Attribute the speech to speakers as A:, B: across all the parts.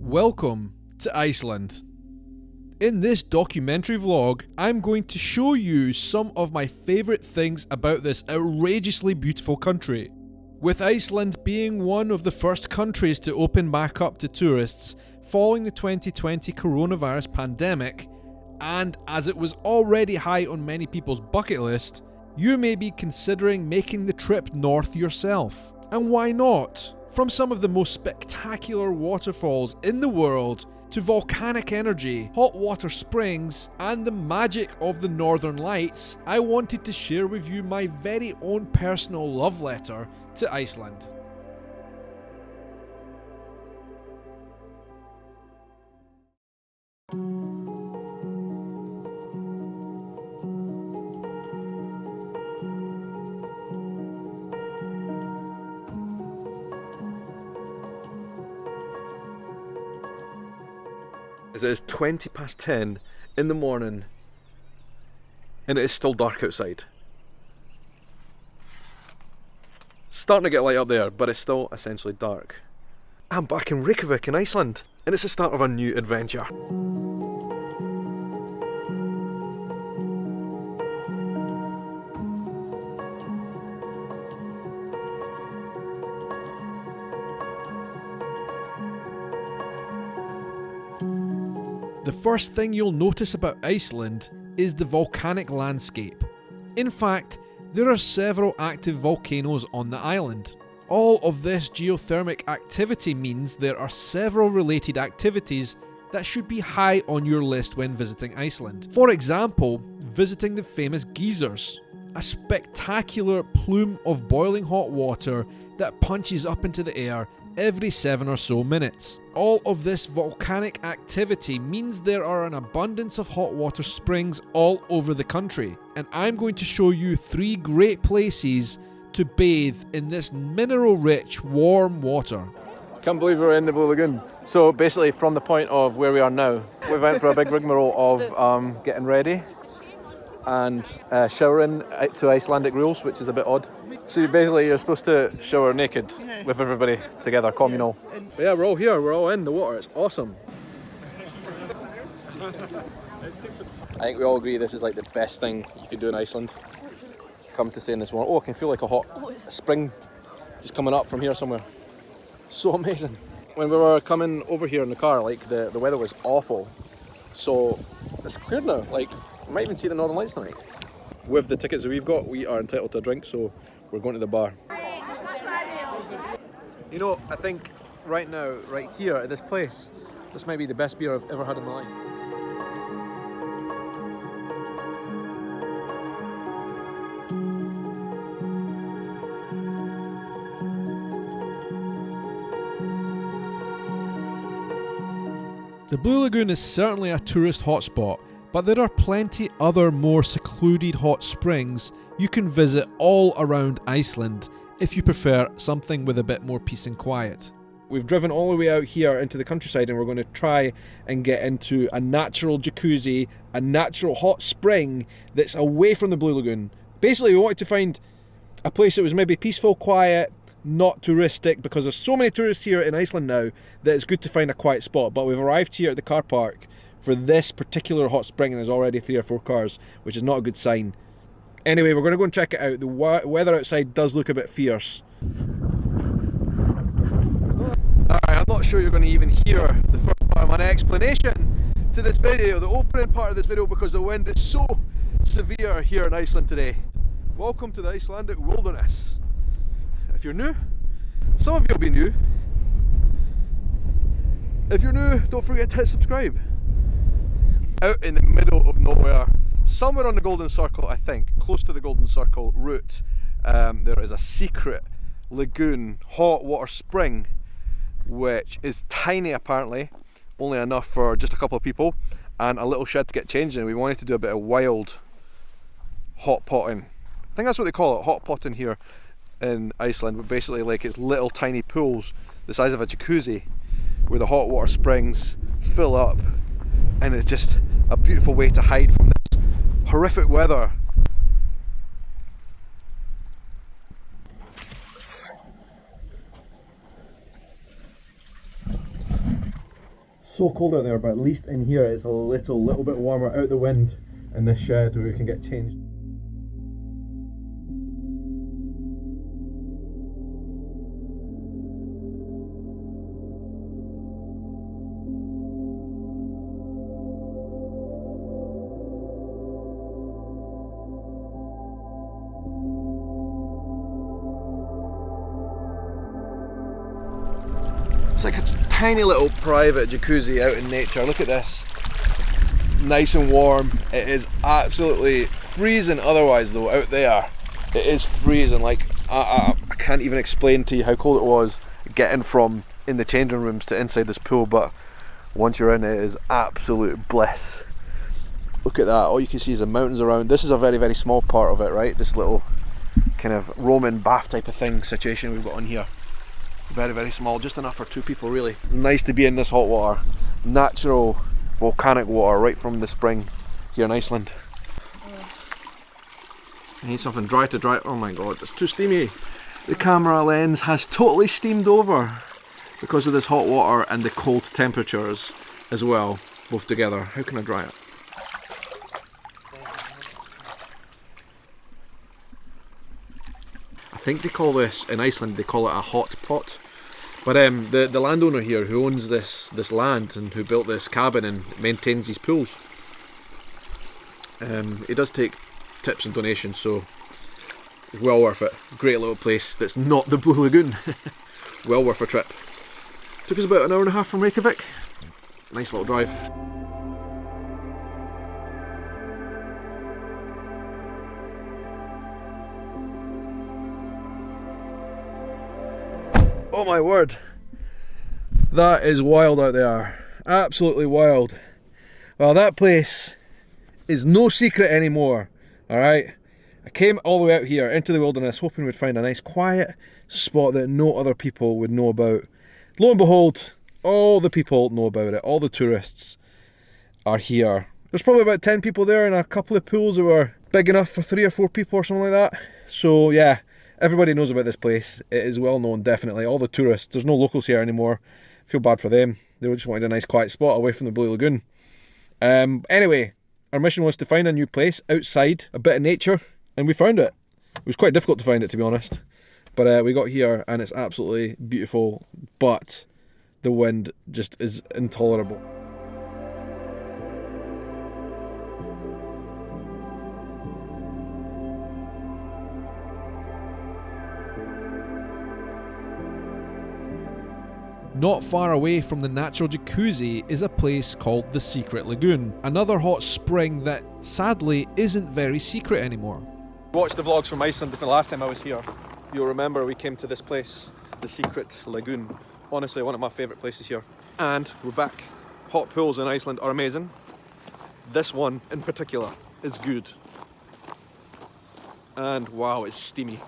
A: Welcome to Iceland. In this documentary vlog, I'm going to show you some of my favourite things about this outrageously beautiful country. With Iceland being one of the first countries to open back up to tourists following the 2020 coronavirus pandemic, and as it was already high on many people's bucket list, you may be considering making the trip north yourself. And why not? From some of the most spectacular waterfalls in the world, to volcanic energy, hot water springs, and the magic of the Northern Lights, I wanted to share with you my very own personal love letter to Iceland. It is 20 past 10 in the morning and it is still dark outside. Starting to get light up there, but it's still essentially dark. I'm back in Reykjavik in Iceland and it's the start of a new adventure. The first thing you'll notice about Iceland is the volcanic landscape. In fact, there are several active volcanoes on the island. All of this geothermal activity means there are several related activities that should be high on your list when visiting Iceland. For example, visiting the famous Geysirs, a spectacular plume of boiling hot water that punches up into the air every 7 or so minutes. All of this volcanic activity means there are an abundance of hot water springs all over the country, and I'm going to show you 3 great places to bathe in this mineral-rich, warm water.
B: Can't believe we're in the Blue Lagoon. So basically from the point of where we are now, we went for a big rigmarole of getting ready and showering to Icelandic rules, which is a bit odd. So basically you're supposed to shower naked with everybody together, communal. But yeah, we're all here, we're all in the water, it's awesome. I think we all agree this is like the best thing you can do in Iceland. Come to stay in this water. Oh, I can feel like a hot spring just coming up from here somewhere. So amazing. When we were coming over here in the car, like the weather was awful. So it's cleared now, like we might even see the Northern Lights tonight. With the tickets that we've got, we are entitled to a drink, so we're going to the bar. You know, I think right now, right here at this place, this might be the best beer I've ever had in my life.
A: The Blue Lagoon is certainly a tourist hotspot, but there are plenty other more secluded hot springs you can visit all around Iceland if you prefer something with a bit more peace and quiet. We've driven all the way out here into the countryside and we're going to try and get into a natural jacuzzi, a natural hot spring that's away from the Blue Lagoon. Basically, we wanted to find a place that was maybe peaceful, quiet, not touristic, because there's so many tourists here in Iceland now that it's good to find a quiet spot. But we've arrived here at the car park for this particular hot spring and there's already 3 or 4 cars, which is not a good sign. Anyway, we're going to go and check it out. The weather outside does look a bit fierce. Alright, I'm not sure you're going to even hear the first part of my explanation to this video, the opening part of this video, because the wind is so severe here in Iceland today. Welcome to the Icelandic wilderness. If you're new, some of you will be new. If you're new, don't forget to hit subscribe. Out in the middle of nowhere, somewhere on the Golden Circle, I think, close to the Golden Circle route, there is a secret lagoon, hot water spring, which is tiny apparently, only enough for just a couple of people, and a little shed to get changed in. We wanted to do a bit of wild hot potting. I think that's what they call it, hot potting here in Iceland, but basically like it's little tiny pools the size of a jacuzzi where the hot water springs fill up, and it's just a beautiful way to hide from this horrific weather.
B: so cold out there, but at least in here it's a little bit warmer out the wind in this shed where we can get changed. It's like a tiny little private jacuzzi out in nature. Look at this. Nice and warm. It is absolutely freezing otherwise though out there. It is freezing. Like I can't even explain to you how cold it was getting from in the changing rooms to inside this pool, but once you're in it is absolute bliss. Look at that. All you can see is the mountains around. This is a very, very small part of it, right? This little kind of Roman bath type of thing situation we've got on here. Very, very small, just enough for 2 people really. It's nice to be in this hot water. Natural volcanic water right from the spring here in Iceland. I need something dry to dry. Oh my god, it's too steamy. The camera lens has totally steamed over because of this hot water and the cold temperatures as well, both together. How can I dry it? I think they call this, in Iceland, they call it a hot pot. But the landowner here who owns this land and who built this cabin and maintains these pools, he does take tips and donations, so it's well worth it. Great little place that's not the Blue Lagoon. Well worth a trip. Took us about an hour and a half from Reykjavik. Nice little drive. Oh my word, that is wild out there, absolutely wild. Well, that place is no secret anymore, alright? I came all the way out here into the wilderness hoping we'd find a nice quiet spot that no other people would know about. Lo and behold, all the people know about it, all the tourists are here. There's probably about 10 people there and a couple of pools that were big enough for 3 or 4 people or something like that. So yeah. Everybody knows about this place. It is well known, definitely. All the tourists. There's no locals here anymore. Feel bad for them. They just wanted a nice quiet spot away from the Blue Lagoon. Anyway, our mission was to find a new place outside, a bit of nature, and we found it. It was quite difficult to find it, to be honest. But we got here and it's absolutely beautiful, but the wind just is intolerable.
A: Not far away from the natural jacuzzi is a place called the Secret Lagoon, another hot spring that sadly isn't very secret anymore.
B: Watched the vlogs from Iceland the last time I was here. You'll remember we came to this place, the Secret Lagoon. Honestly, one of my favourite places here. And we're back. Hot pools in Iceland are amazing. This one in particular is good. And wow, it's steamy.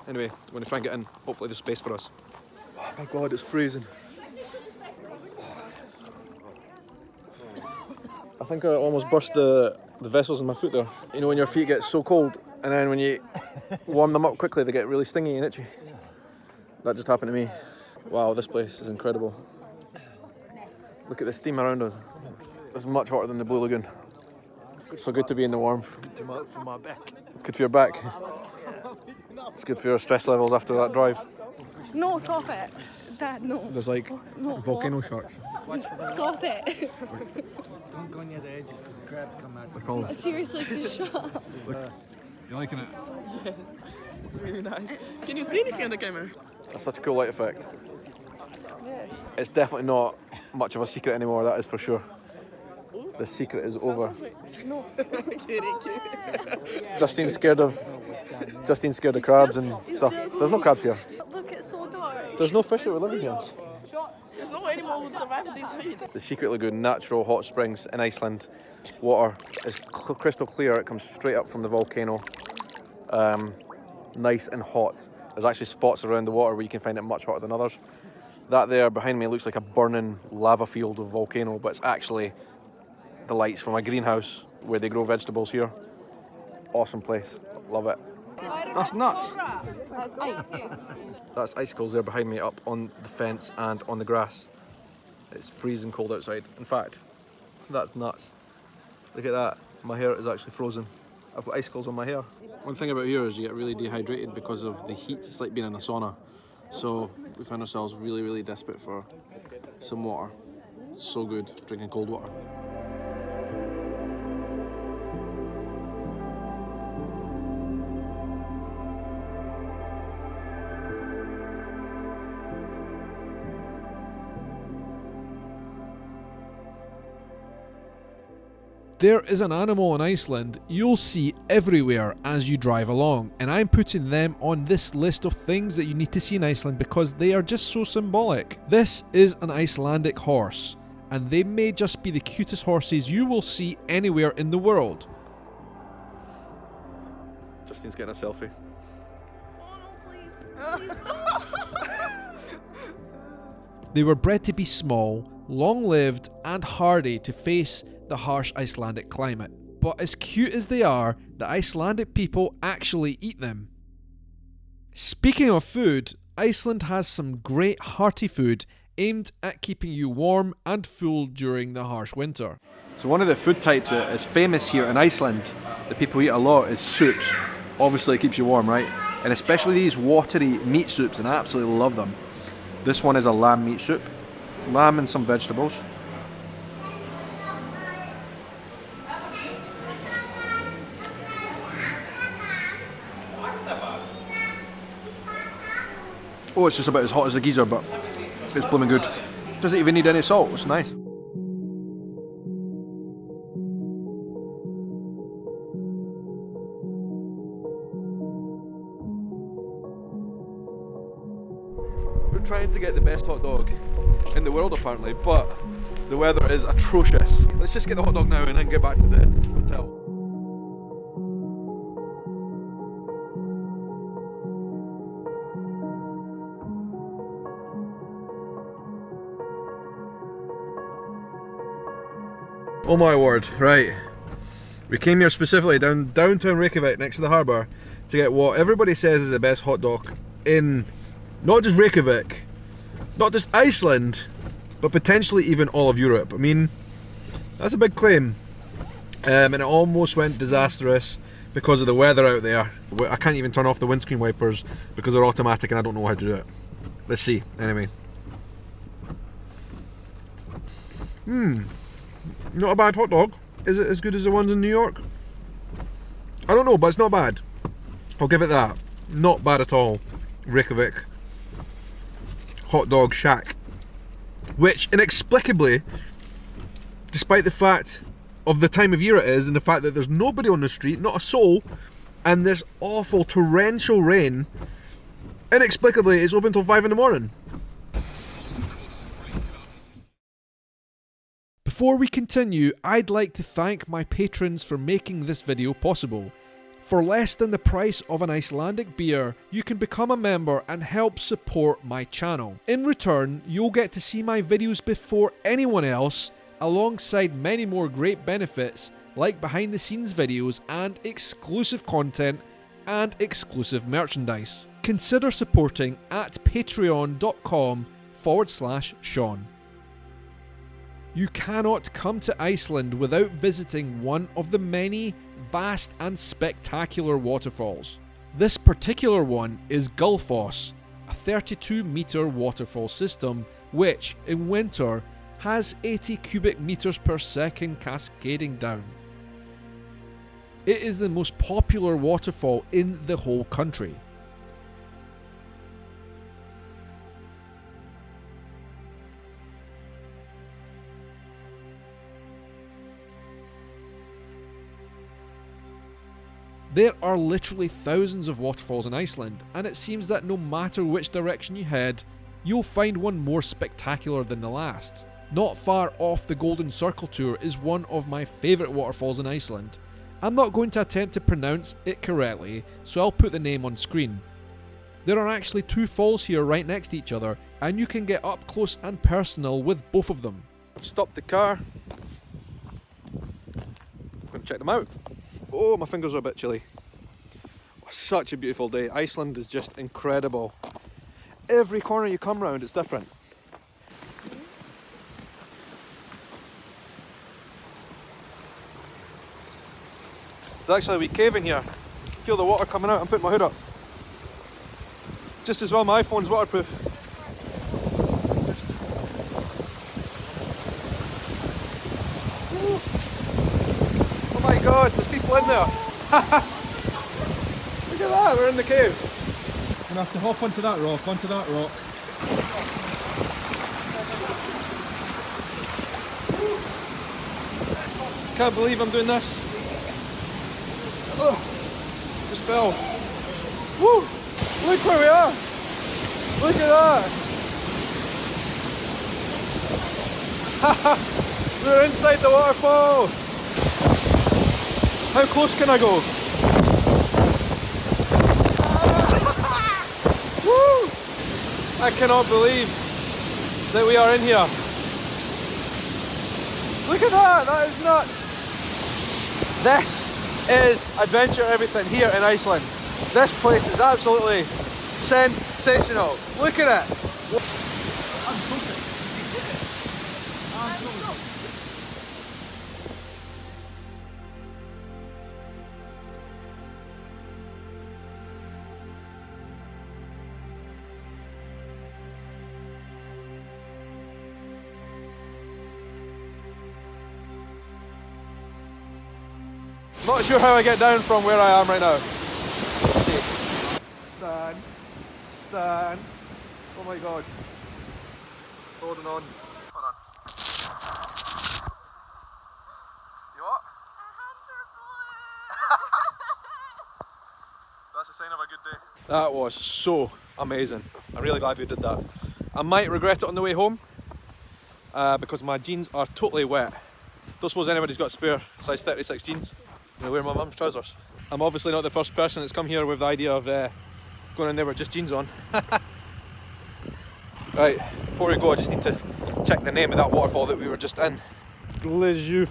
B: Anyway, I'm going to try and get in. Hopefully there's space for us. Oh my god, it's freezing. I think I almost burst the vessels in my foot there. You know when your feet get so cold and then when you warm them up quickly they get really stingy and itchy. That just happened to me. Wow, this place is incredible. Look at the steam around us. It's much hotter than the Blue Lagoon. It's so good to be in the warmth.
C: Good for my back.
B: It's good for your back. It's good for your stress levels after that drive.
D: No, stop it. Dad, no.
B: There's like
D: No,
B: volcano sharks.
D: Stop it.
C: Don't go near the edges because the crabs come out.
B: They're called.
D: Seriously, just shut up.
B: You liking it?
E: It's really nice. Can you see anything on the camera?
B: That's such a cool light effect. It's definitely not much of a secret anymore, that is for sure. The secret is over.
E: No.
B: Justine's scared of crabs and stuff. There's no crabs here.
D: Look, it's so dark.
B: There's no fish that were living here.
E: There's no animal who would survive this heat.
B: The Secret Lagoon, natural hot springs in Iceland. Water is crystal clear. It comes straight up from the volcano. Nice and hot. There's actually spots around the water where you can find it much hotter than others. That there behind me looks like a burning lava field of volcano, but it's actually the lights from a greenhouse where they grow vegetables here. Awesome place. Love it. That's nuts.
D: That's ice.
B: That's icicles there behind me up on the fence and on the grass. It's freezing cold outside. In fact, that's nuts. Look at that. My hair is actually frozen. I've got icicles on my hair. One thing about here is you get really dehydrated because of the heat. It's like being in a sauna. So we found ourselves really, really desperate for some water. It's so good drinking cold water.
A: There is an animal in Iceland you'll see everywhere as you drive along, and I'm putting them on this list of things that you need to see in Iceland because they are just so symbolic. This is an Icelandic horse, and they may just be the cutest horses you will see anywhere in the world.
B: Justine's getting a selfie.
A: They were bred to be small, long-lived, and hardy to face the harsh Icelandic climate. But as cute as they are, the Icelandic people actually eat them. Speaking of food, Iceland has some great hearty food aimed at keeping you warm and full during the harsh winter.
B: So one of the food types that is famous here in Iceland that people eat a lot is soups. Obviously it keeps you warm, right? And especially these watery meat soups, and I absolutely love them. This one is a lamb meat soup. Lamb and some vegetables. Oh, it's just about as hot as the Geysir, but it's blooming good. Doesn't even need any salt, it's nice. We're trying to get the best hot dog in the world apparently, but the weather is atrocious. Let's just get the hot dog now and then get back to the hotel. Oh my word, right. We came here specifically downtown Reykjavik next to the harbour to get what everybody says is the best hot dog in not just Reykjavik, not just Iceland, but potentially even all of Europe. I mean, that's a big claim. And it almost went disastrous because of the weather out there. I can't even turn off the windscreen wipers because they're automatic and I don't know how to do it. Let's see, anyway. Not a bad hot dog. Is it as good as the ones in New York? I don't know, but it's not bad. I'll give it that. Not bad at all. Reykjavik hot dog shack. Which inexplicably, despite the fact of the time of year it is and the fact that there's nobody on the street, not a soul, and this awful torrential rain, inexplicably it's open till 5 in the morning.
A: Before we continue, I'd like to thank my patrons for making this video possible. For less than the price of an Icelandic beer, you can become a member and help support my channel. In return, you'll get to see my videos before anyone else, alongside many more great benefits like behind the scenes videos and exclusive content and exclusive merchandise. Consider supporting at patreon.com/Sean. You cannot come to Iceland without visiting one of the many vast and spectacular waterfalls. This particular one is Gullfoss, a 32-meter waterfall system which, in winter, has 80 cubic meters per second cascading down. It is the most popular waterfall in the whole country. There are literally thousands of waterfalls in Iceland, and it seems that no matter which direction you head, you'll find one more spectacular than the last. Not far off the Golden Circle Tour is one of my favourite waterfalls in Iceland. I'm not going to attempt to pronounce it correctly, so I'll put the name on screen. There are actually two falls here right next to each other, and you can get up close and personal with both of them.
B: I've stopped the car. I'm going to check them out. Oh, my fingers are a bit chilly. Oh, such a beautiful day. Iceland is just incredible. Every corner you come round, it's different. There's actually a wee cave in here. You can feel the water coming out. I'm putting my hood up. Just as well my iPhone's waterproof. Oh my god, there's people in there. Look at that, we're in the cave. I'm gonna have to hop onto that rock, Can't believe I'm doing this. Oh, just fell. Woo! Look where we are! Look at that! We're inside the waterfall! How close can I go? Woo! I cannot believe that we are in here. Look at that! That is nuts! This is adventure everything here in Iceland. This place is absolutely sensational. Look at it! Not sure how I get down from where I am right now. Stand. Oh my god. Holding on. Hold on. You what?
D: Our hands are blue.
B: That's a sign of a good day. That was so amazing. I'm really glad we did that. I might regret it on the way home because my jeans are totally wet. Don't suppose anybody's got spare size 36 jeans. I'm gonna wear my mum's trousers. I'm obviously not the first person that's come here with the idea of going in there with just jeans on. Right, before we go I just need to check the name of that waterfall that we were just in. Geysir.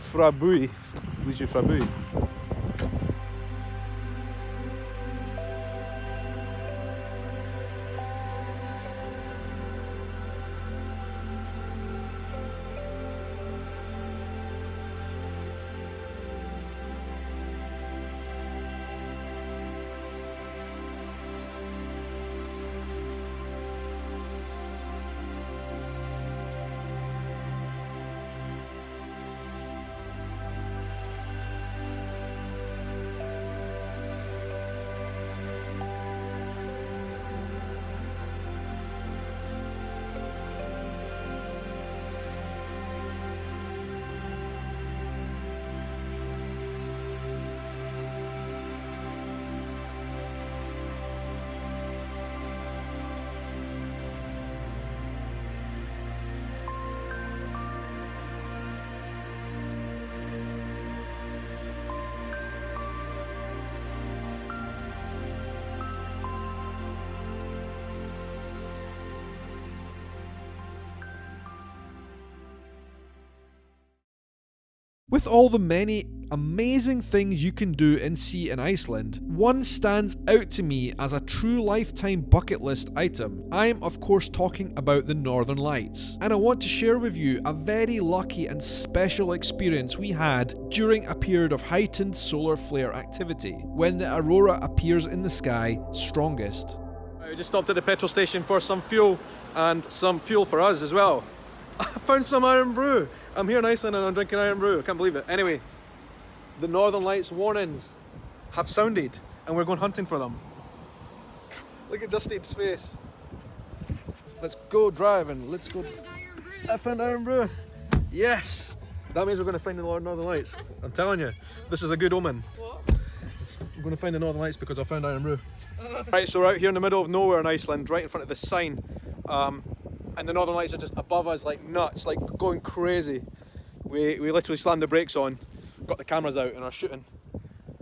A: With all the many amazing things you can do and see in Iceland, one stands out to me as a true lifetime bucket list item. I'm of course talking about the Northern Lights, and I want to share with you a very lucky and special experience we had during a period of heightened solar flare activity, when the aurora appears in the sky strongest.
B: We just stopped at the petrol station for some fuel, and some fuel for us as well. I found some Iron Brew. I'm here in Iceland and I'm drinking Iron Brew. I can't believe it. Anyway, the Northern Lights warnings have sounded and we're going hunting for them. Look at Justine's face. Let's go driving. Let's go. I found Iron Brew. Yes. That means we're going to find the Northern Lights. I'm telling you, this is a good omen. What? I'm going to find the Northern Lights because I found Iron Brew. Right, so we're out here in the middle of nowhere in Iceland, right in front of this sign. And the Northern Lights are just above us like nuts, like going crazy. We literally slammed the brakes on, got the cameras out and are shooting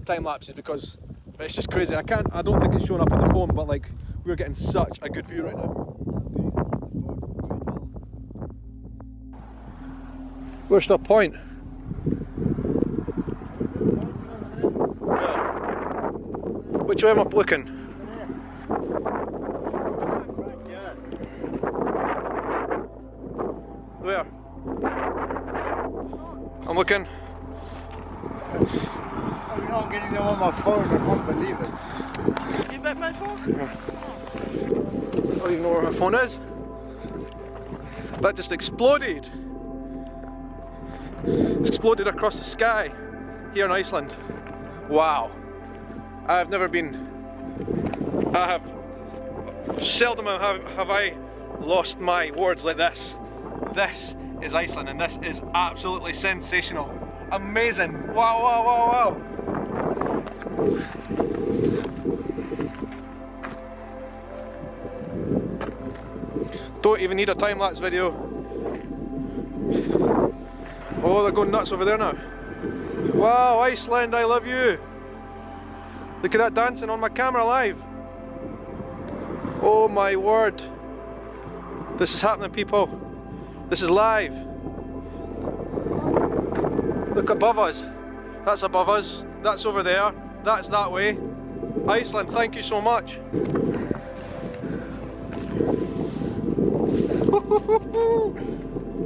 B: time lapses because it's just crazy. I don't think it's showing up on the phone, but like we're getting such a good view right now. Where's the point? Which way am I looking? Where? I'm looking.
F: Oh, you know, I'm getting them on my phone. I can't believe it.
E: Give back my phone.
B: I don't even know where my phone is. That just exploded. Exploded across the sky here in Iceland. Wow. I have never been. I have seldom have I lost my words like this. This is Iceland and this is absolutely sensational. Amazing. Wow, wow, wow, wow. Don't even need a time-lapse video. Oh, they're going nuts over there now. Wow, Iceland, I love you. Look at that dancing on my camera live. Oh my word. This is happening, people. This is live. Look above us. That's above us. That's over there. That's that way. Iceland, thank you so much.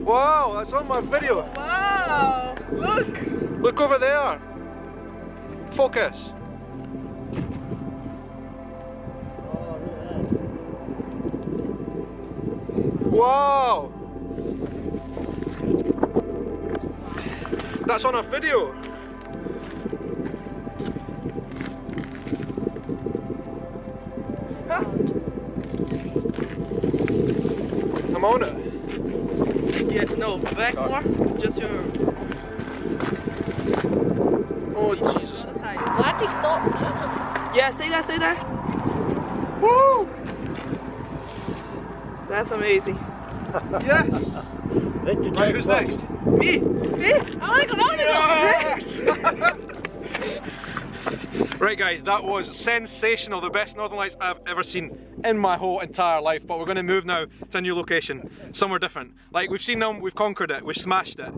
B: Wow, that's on my video.
E: Wow! Look!
B: Look over there. Focus. Wow! That's on a video. I'm on it.
E: Yeah, no, back more. Just your.
B: Oh Jesus!
E: Other side.
D: Glad we stopped now.
E: Yeah, stay there, stay there.
B: Woo!
E: That's amazing.
B: Yes.
F: Let the
B: Right, who's next?
E: Me! Me! I wanna go on
B: Yes! Right guys, that was sensational, the best Northern Lights I've ever seen in my whole entire life, but we're going to move now to a new location, somewhere different. Like, we've seen them, we've conquered it, we've smashed it.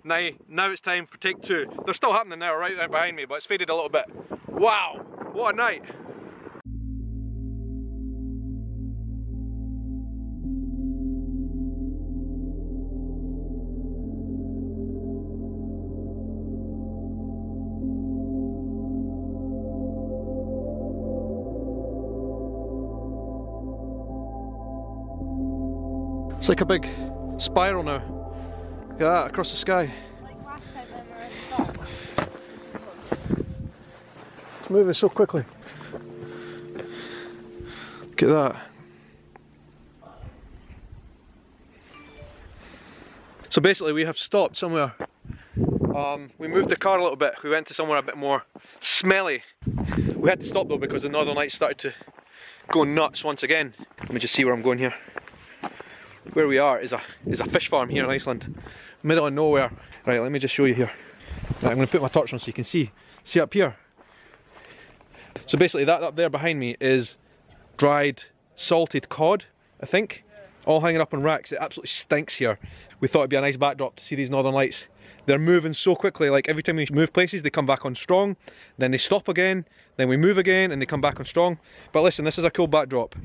B: Now it's time for take two. They're still happening now, right there behind me, but it's faded a little bit. Wow, what a night. It's like a big spiral now. Look at that, across the sky.
D: Like last time when we were in the dock.
B: It's moving so quickly. Look at that. So basically we have stopped somewhere. We moved the car a little bit. We went to somewhere a bit more smelly. We had to stop though because the Northern Lights started to go nuts once again. Let me just see where I'm going here. Where we are is a fish farm here in Iceland, middle of nowhere. Right, let me just show you here. Right, I'm going to put my torch on so you can see. See up here? So basically that up there behind me is dried salted cod, I think, all hanging up on racks. It absolutely stinks here. We thought it'd be a nice backdrop to see these Northern Lights. They're moving so quickly, like every time we move places they come back on strong, then they stop again, then we move again and they come back on strong. But listen, this is a cool backdrop.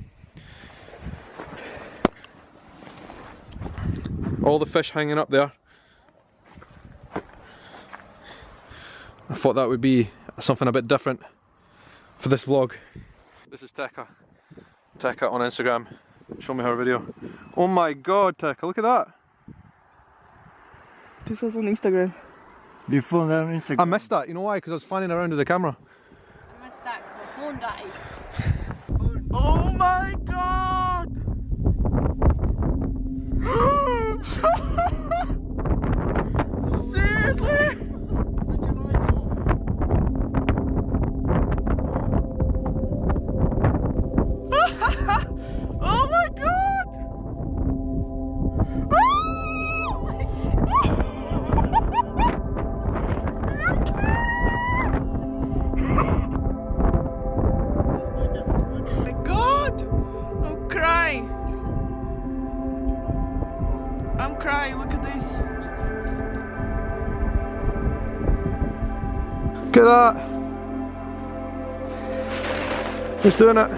B: All the fish hanging up there. I thought that would be something a bit different for this vlog. This is Tekka. Tekka on Instagram. Show me her video. Oh my god, Tekka, look at that.
E: This was on Instagram.
F: You phone that on Instagram?
B: I missed that, you know why? Because I was fanning around with the camera.
D: I missed that because my phone died.
E: Oh my god! Seriously? Oh my god! Oh my god! I'm crying! I'm crying, look at this.
B: Look at that. Who's doing it?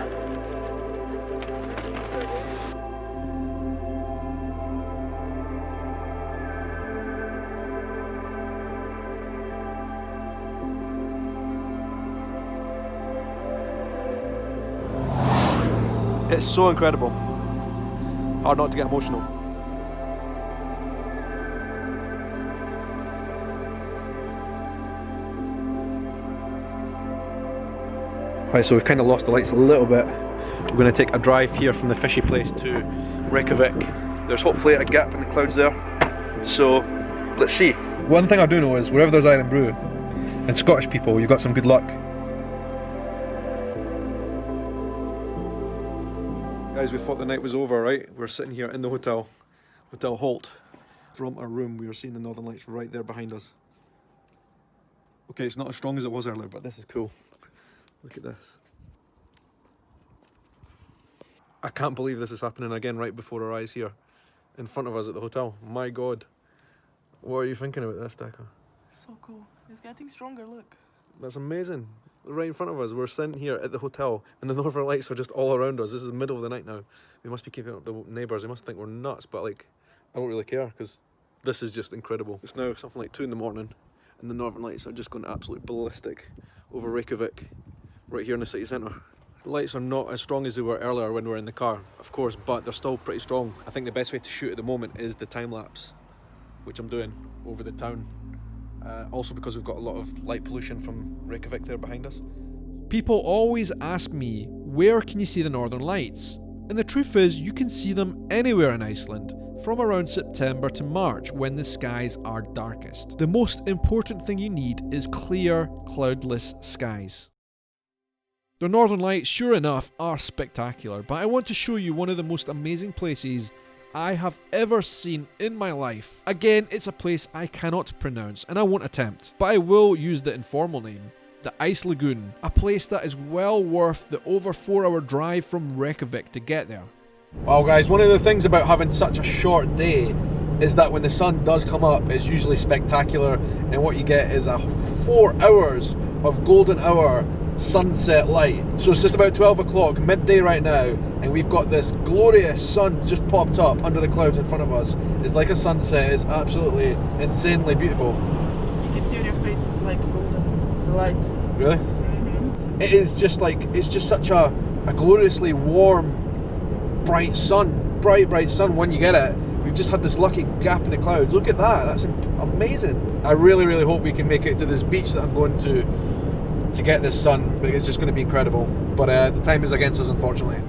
B: It's so incredible. Hard not to get emotional. Right, so we've kind of lost the lights a little bit. We're going to take a drive here from the fishy place to Reykjavik. There's hopefully a gap in the clouds there. So, let's see. One thing I do know is wherever there's Iron Brew and Scottish people, you've got some good luck. Guys, we thought the night was over, right? We're sitting here in the hotel, Hotel Holt. From our room, we were seeing the Northern Lights right there behind us. Okay, it's not as strong as it was earlier, but this is cool. Look at this. I can't believe this is happening again right before our eyes here, in front of us at the hotel. My God. What are you thinking about this, Deca?
E: So cool. It's getting stronger, look.
B: That's amazing. Right in front of us. We're sitting here at the hotel and the Northern Lights are just all around us. This is the middle of the night now. We must be keeping up with the neighbours. They must think we're nuts, but like, I don't really care because this is just incredible. It's now something like 2 in the morning and the Northern Lights are just going absolutely ballistic over Reykjavik, right here in the city centre. The lights are not as strong as they were earlier when we were in the car, of course, but they're still pretty strong. I think the best way to shoot at the moment is the time lapse, which I'm doing over the town. Also because we've got a lot of light pollution from Reykjavik there behind us.
A: People always ask me, where can you see the Northern Lights? And the truth is, you can see them anywhere in Iceland, from around September to March when the skies are darkest. The most important thing you need is clear, cloudless skies. The Northern Lights, sure enough, are spectacular, but I want to show you one of the most amazing places I have ever seen in my life. Again, it's a place I cannot pronounce and I won't attempt, but I will use the informal name. The Ice Lagoon, a place that is well worth the over 4-hour drive from Reykjavik to get there.
B: Well guys, one of the things about having such a short day is that when the sun does come up, it's usually spectacular, and what you get is a 4 hours of golden hour sunset light. So it's just about 12 o'clock, midday right now, and we've got this glorious sun just popped up under the clouds in front of us. It's like a sunset. It's absolutely insanely beautiful.
E: You can see on your face it's like golden, the light.
B: Really?
E: Mm-hmm.
B: It is just like, it's just such a gloriously warm, bright sun. Bright sun when you get it. We've just had this lucky gap in the clouds. Look at that, that's amazing. I really hope we can make it to this beach that I'm going to get this sun, because it's just going to be incredible. But the time is against us, unfortunately.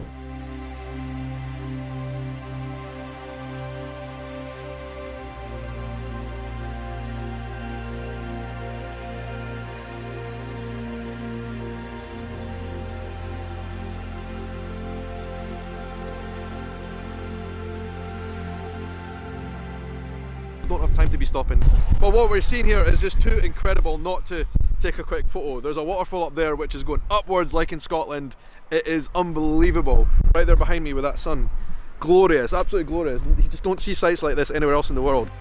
B: Don't have time to be stopping. But what we're seeing here is just too incredible not to take a quick photo. There's a waterfall up there which is going upwards like in Scotland. It is unbelievable. Right there behind me with that sun. Glorious, absolutely glorious. You just don't see sights like this anywhere else in the world.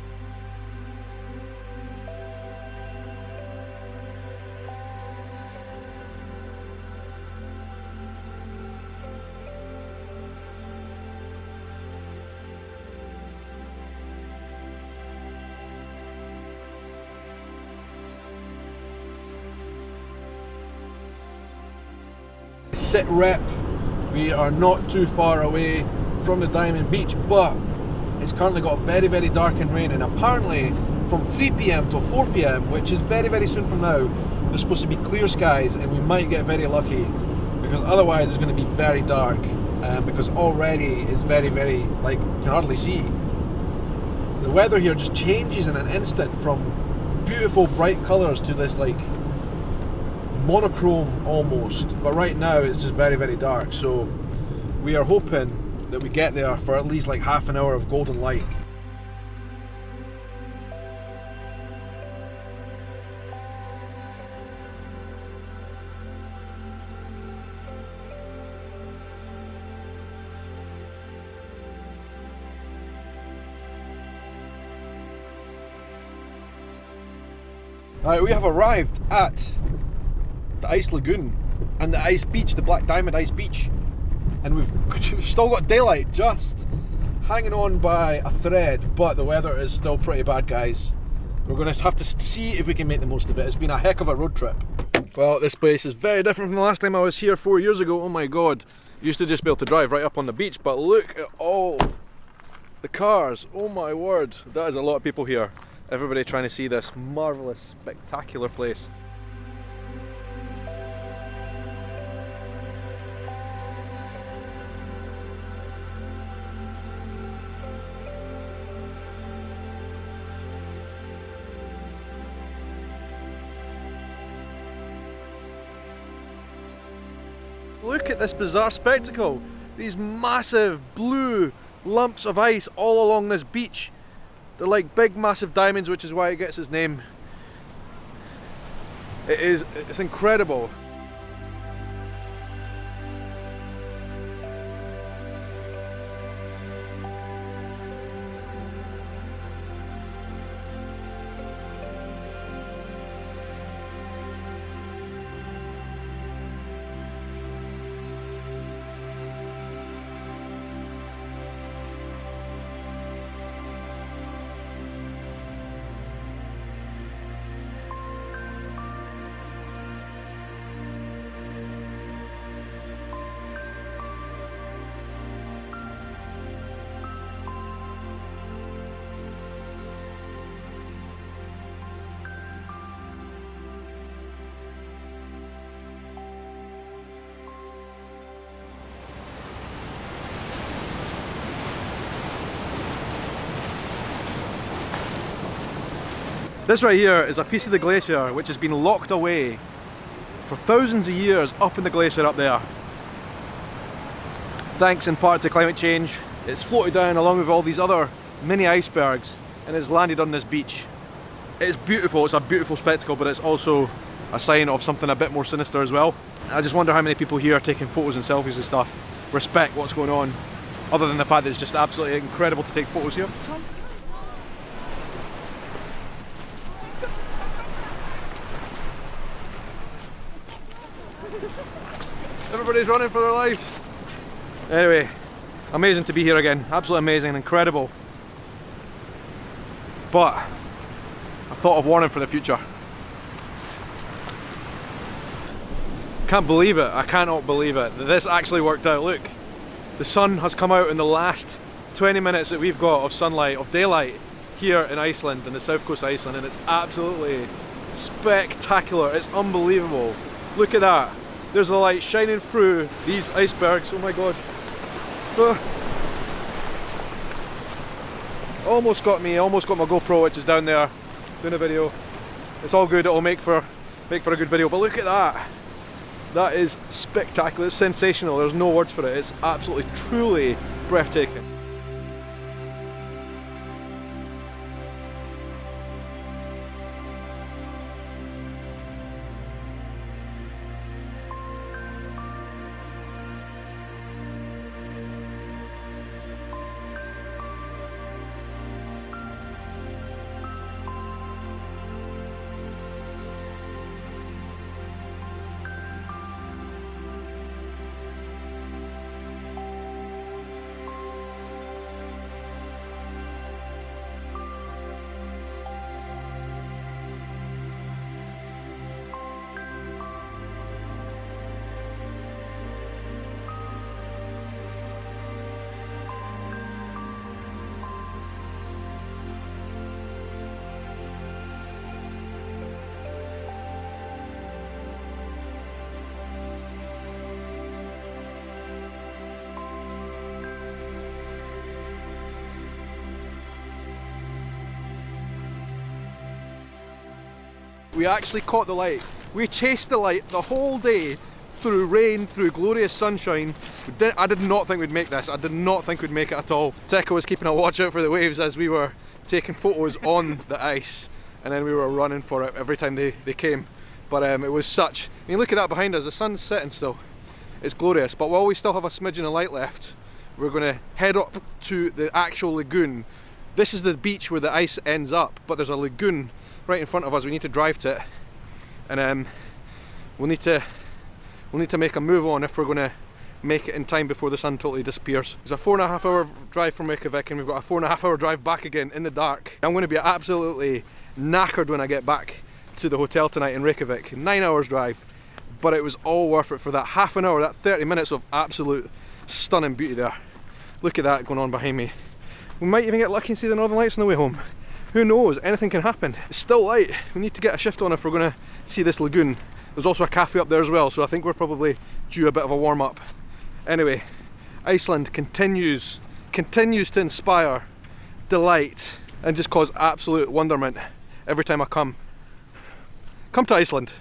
B: Sit rep, we are not too far away from the Diamond Beach, but it's currently got very dark and rain, and apparently from 3 PM till 4 PM, which is very soon from now, there's supposed to be clear skies, and we might get very lucky, because otherwise it's going to be very dark, because already it's very like, you can hardly see. The weather here just changes in an instant from beautiful bright colours to this like monochrome almost, but right now it's just very dark, so we are hoping that we get there for at least like half an hour of golden light. Alright, we have arrived at the Ice Lagoon and the ice beach, the Black Diamond Ice Beach, and we've still got daylight, just hanging on by a thread, but the weather is still pretty bad, guys. We're going to have to see if we can make the most of it. It's been a heck of a road trip. Well, this place is very different from the last time I was here 4 years ago. Oh my god, Used to just be able to drive right up on the beach, but look at all the cars. Oh my word, that is a lot of people here. Everybody trying to see this marvellous, spectacular place. Look at this bizarre spectacle. These massive blue lumps of ice all along this beach. They're like big massive diamonds, which is why it gets its name. It's incredible. This right here is a piece of the glacier which has been locked away for thousands of years up in the glacier up there. Thanks in part to climate change, it's floated down along with all these other mini icebergs and has landed on this beach. It's beautiful, it's a beautiful spectacle, but it's also a sign of something a bit more sinister as well. I just wonder how many people here are taking photos and selfies and stuff respect what's going on, other than the fact that it's just absolutely incredible to take photos here. Everybody's running for their lives. Anyway, amazing to be here again. Absolutely amazing, incredible. But a thought of warning for the future. Can't believe it. I cannot believe it that this actually worked out. Look, the sun has come out in the last 20 minutes that we've got of sunlight, of daylight here in Iceland, in the south coast of Iceland, and it's absolutely spectacular. It's unbelievable. Look at that. There's the light shining through these icebergs. Oh my god. Almost got me, almost got my GoPro, which is down there doing a video. It's all good, it'll make for a good video, but look at that. That is spectacular, it's sensational, there's no words for it. It's absolutely, truly breathtaking. We actually caught the light. We chased the light the whole day, through rain, through glorious sunshine. I did not think we'd make this. I did not think we'd make it at all. Tekka was keeping a watch out for the waves as we were taking photos on the ice, and then we were running for it every time they came. But it was such, I mean, look at that behind us, the sun's setting still. It's glorious, but while we still have a smidgen of light left, we're going to head up to the actual lagoon. This is the beach where the ice ends up, but there's a lagoon right in front of us. We need to drive to it, and we'll need to make a move on if we're going to make it in time before the sun totally disappears. It's a 4.5 hour drive from Reykjavik, and we've got a 4.5 hour drive back again in the dark. I'm going to be absolutely knackered when I get back to the hotel tonight in Reykjavik. 9 hours drive, but it was all worth it for that half an hour, that 30 minutes of absolute stunning beauty there. Look at that going on behind me. We might even get lucky and see the Northern Lights on the way home. Who knows, anything can happen. It's still light, we need to get a shift on if we're going to see this lagoon. There's also a cafe up there as well, so I think we're probably due a bit of a warm up. Anyway, Iceland continues to inspire, delight, and just cause absolute wonderment every time I come. Come to Iceland.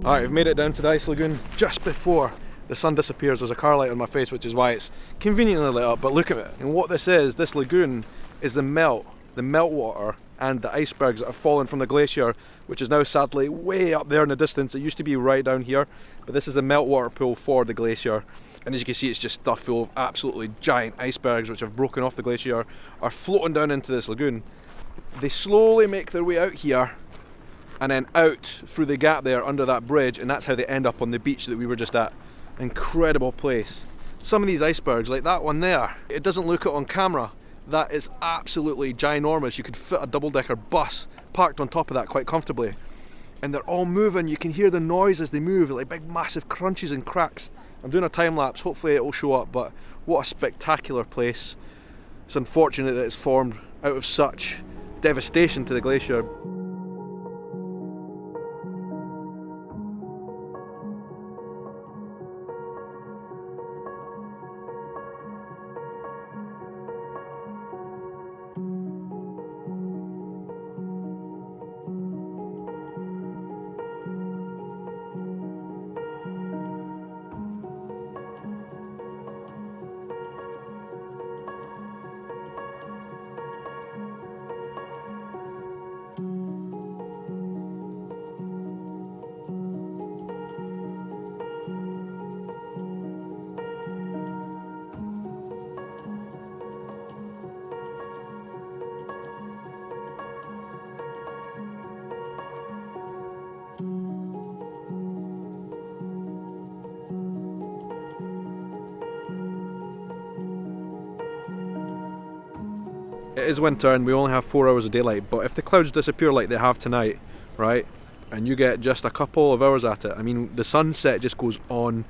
B: Alright, I've made it down to the Ice Lagoon just before the sun disappears. There's a car light on my face, which is why it's conveniently lit up, but look at it. And what this lagoon is the melt water and the icebergs that have fallen from the glacier, which is now sadly way up there in the distance. It used to be right down here, but this is a meltwater pool for the glacier. And as you can see, it's just stuffed full of absolutely giant icebergs which have broken off the glacier, are floating down into this lagoon. They slowly make their way out here and then out through the gap there under that bridge, and that's how they end up on the beach that we were just at. Incredible place. Some of these icebergs, like that one there, it doesn't look it on camera. That is absolutely ginormous. You could fit a double-decker bus parked on top of that quite comfortably. And they're all moving, you can hear the noise as they move, like big massive crunches and cracks. I'm doing a time lapse, hopefully it will show up, but what a spectacular place. It's unfortunate that it's formed out of such devastation to the glacier. It is winter and we only have 4 hours of daylight, but if the clouds disappear like they have tonight, right, and you get just a couple of hours at it, I mean, the sunset just goes on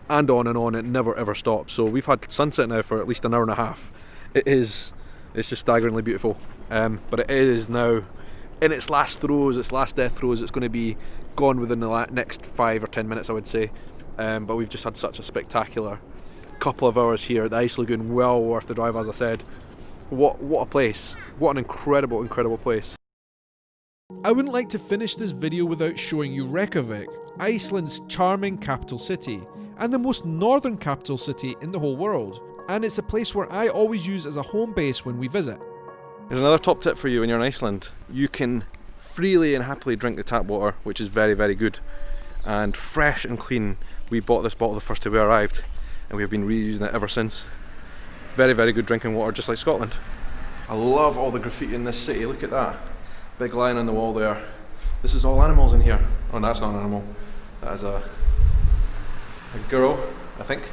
B: and on and on, it never ever stops. So we've had sunset now for at least an hour and a half. It's just staggeringly beautiful, but it is now in its last throes, its last death throes. It's going to be gone within the next 5 or 10 minutes, I would say, but we've just had such a spectacular couple of hours here at the Ice Lagoon. Well worth the drive, as I said. What a place. What an incredible, incredible place.
A: I wouldn't like to finish this video without showing you Reykjavik, Iceland's charming capital city, and the most northern capital city in the whole world. And it's a place where I always use as a home base when we visit.
B: There's another top tip for you when you're in Iceland. You can freely and happily drink the tap water, which is very, very good. And fresh and clean. We bought this bottle the first day we arrived, and we've been reusing it ever since. Very, very good drinking water, just like Scotland. I love all the graffiti in this city, look at that. Big lion on the wall there. This is all animals in here. Oh, that's not an animal. That is a girl, I think.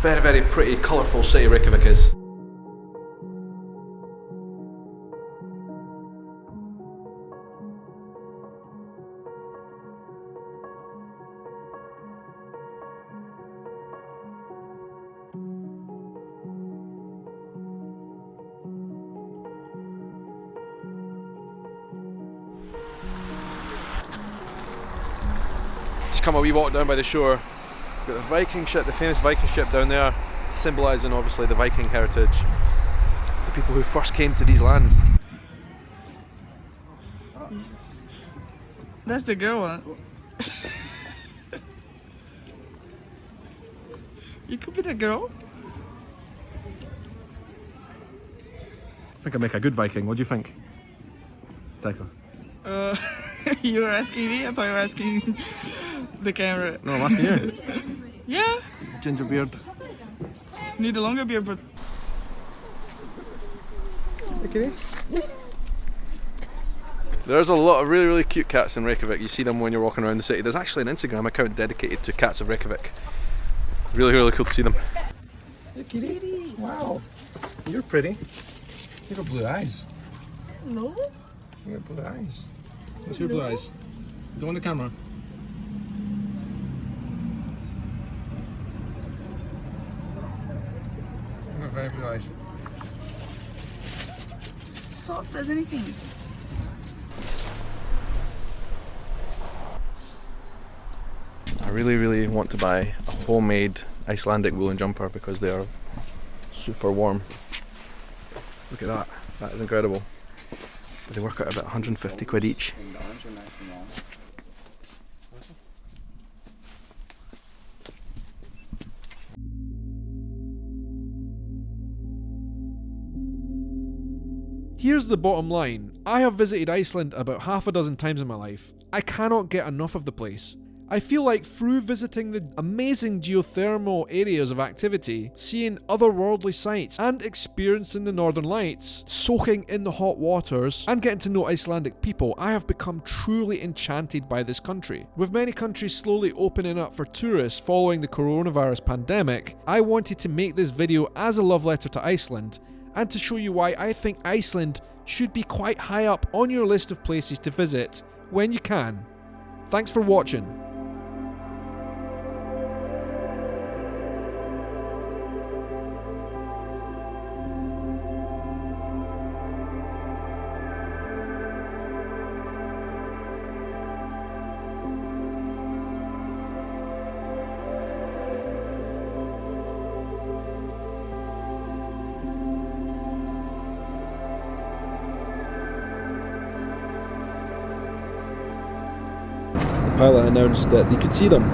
B: Very, very pretty, colourful city Reykjavik is. Come a wee walk down by the shore. We've got the Viking ship, the famous Viking ship down there, symbolising obviously the Viking heritage of the people who first came to these lands.
E: That's the girl one. You could be the girl.
B: I think I make a good Viking. What do you think, Tycho?
E: You were asking me? I thought you were asking the camera.
B: No, I'm asking you.
E: Yeah.
B: Ginger beard.
E: Need a longer beard, but...
B: Okay. There's a lot of really, really cute cats in Reykjavik. You see them when you're walking around the city. There's actually an Instagram account dedicated to cats of Reykjavik. Really, really cool to see them.
G: Look, lady! Wow, you're pretty. You got blue eyes.
E: No?
G: You got blue eyes. What's your blue eyes? Go on the camera. You got very blue eyes.
E: Soft as anything.
B: I really, really want to buy a homemade Icelandic woolen jumper because they are super warm. Look at that, that is incredible. But they work out about 150 quid each.
A: Here's the bottom line. I have visited Iceland about half a dozen times in my life. I cannot get enough of the place. I feel like through visiting the amazing geothermal areas of activity, seeing otherworldly sights and experiencing the northern lights, soaking in the hot waters and getting to know Icelandic people, I have become truly enchanted by this country. With many countries slowly opening up for tourists following the coronavirus pandemic, I wanted to make this video as a love letter to Iceland and to show you why I think Iceland should be quite high up on your list of places to visit when you can. Thanks for watching.
B: Pilot announced that you could see them,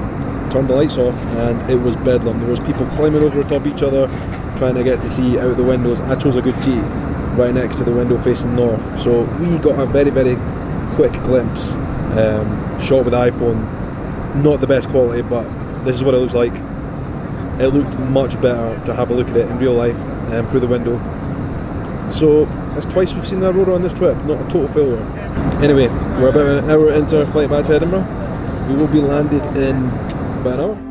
B: turned the lights off, and it was bedlam. There was people climbing over the top of each other trying to get to see out the windows. I chose a good seat right next to the window facing north, so we got a very, very quick glimpse, shot with the iPhone. Not the best quality, but this is what it looks like. It looked much better to have a look at it in real life through the window. So that's twice we've seen the aurora on this trip, not a total failure. Anyway, we're about an hour into our flight back to Edinburgh. We will be landed in about an hour.